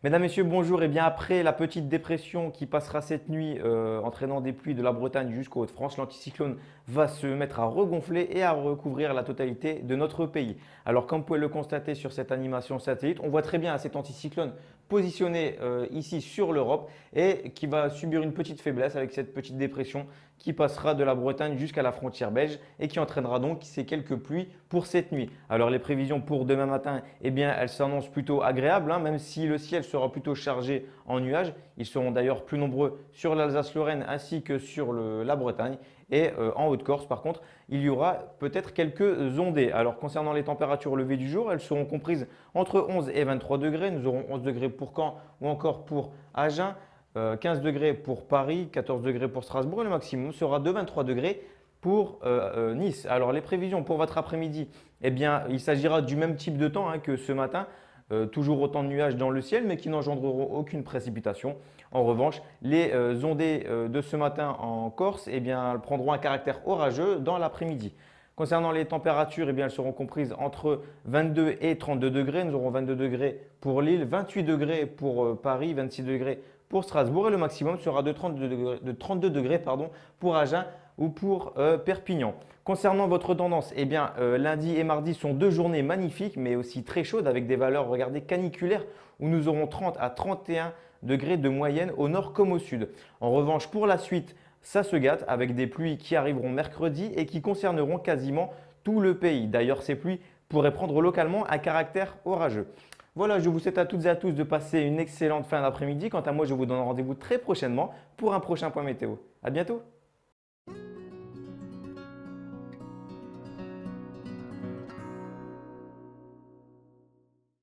Mesdames, Messieurs, bonjour. Et bien après la petite dépression qui passera cette nuit, entraînant des pluies de la Bretagne jusqu'aux Hauts-de-France, l'anticyclone va se mettre à regonfler et à recouvrir la totalité de notre pays. Alors, comme vous pouvez le constater sur cette animation satellite, on voit très bien cet anticyclone positionné ici sur l'Europe et qui va subir une petite faiblesse avec cette petite dépression qui passera de la Bretagne jusqu'à la frontière belge et qui entraînera donc ces quelques pluies pour cette nuit. Alors les prévisions pour demain matin, eh bien, elles s'annoncent plutôt agréables, hein, même si le ciel sera plutôt chargé en nuages. Ils seront d'ailleurs plus nombreux sur l'Alsace-Lorraine ainsi que sur la Bretagne. Et en Haute-Corse, par contre, il y aura peut-être quelques ondées. Alors concernant les températures levées du jour, elles seront comprises entre 11 et 23 degrés. Nous aurons 11 degrés pour Caen ou encore pour Agen. 15 degrés pour Paris, 14 degrés pour Strasbourg et le maximum sera de 23 degrés pour Nice. Alors les prévisions pour votre après-midi, eh bien il s'agira du même type de temps hein, que ce matin, toujours autant de nuages dans le ciel mais qui n'engendreront aucune précipitation. En revanche, les ondées de ce matin en Corse, eh bien, elles prendront un caractère orageux dans l'après-midi. Concernant les températures, eh bien, elles seront comprises entre 22 et 32 degrés. Nous aurons 22 degrés pour Lille, 28 degrés pour Paris, 26 degrés pour Strasbourg et le maximum sera de 32 degrés pardon, pour Agen ou pour Perpignan. Concernant votre tendance, eh bien, lundi et mardi sont deux journées magnifiques mais aussi très chaudes avec des valeurs, regardez, caniculaires où nous aurons 30 à 31 degrés de moyenne au nord comme au sud. En revanche, pour la suite, ça se gâte avec des pluies qui arriveront mercredi et qui concerneront quasiment tout le pays. D'ailleurs, ces pluies pourraient prendre localement un caractère orageux. Voilà, je vous souhaite à toutes et à tous de passer une excellente fin d'après-midi. Quant à moi, je vous donne rendez-vous très prochainement pour un prochain point météo. À bientôt!